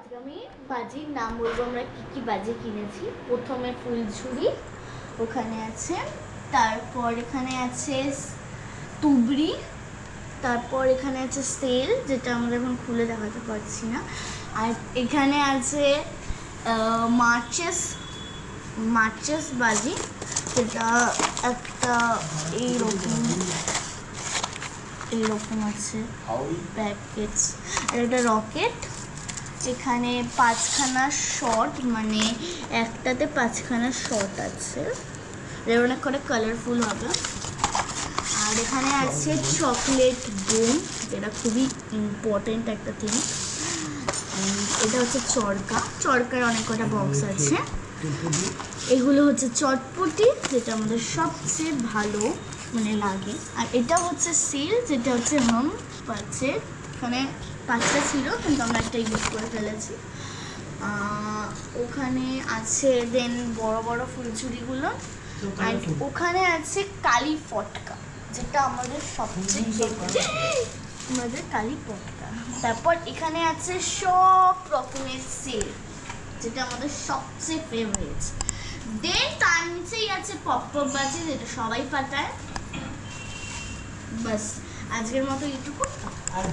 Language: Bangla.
আজকে আমি বাজির নাম বলবো আমরা কি কি বাজি কিনেছি। প্রথমে ফুলঝুরি ওখানে আছে, তারপর এখানে আছে তুবড়ি, তারপর এখানে আছে সেল যেটা আমরা এখন খুলে দেখাতে পারছি না, আর এখানে আছে মার্চেস মার্চেস বাজি যেটা একটা এইরকম আছে প্যাকেট, এটা রকেট। এখানে 5খানা শট, মানে একটাতে 5খানা শট আছে, এর অনেক করে কালারফুল হবে। আর এখানে আছে চকলেট বোম, যেটা খুবই ইম্পর্টেন্ট একটা থিং। এটা হচ্ছে চরকার অনেক কটা বক্স আছে। এগুলো হচ্ছে চটপটি, যেটা আমাদের সবচেয়ে ভালো মানে লাগে। আর এটা হচ্ছে সিল, যেটা হচ্ছে পাচ্ছে, এখানে 5টা ছিল কিন্তু আমরা একটা ইউজ করে ফেলেছি। ওখানে আছে দেন বড় বড় ফুলঝুরিগুলো, আর ওখানে আছে কালী ফটকা, যেটা আমাদের সবচেয়ে আমাদের কালী ফটকা। তারপর এখানে আছে সব রকমের সেল, যেটা আমাদের সবচেয়ে ফেভারিট। দেন তার নিচেই আছে পপকর্ন বাজি, যেটা সবাই ফাটায়। বাস আজকের মতো এইটুকু।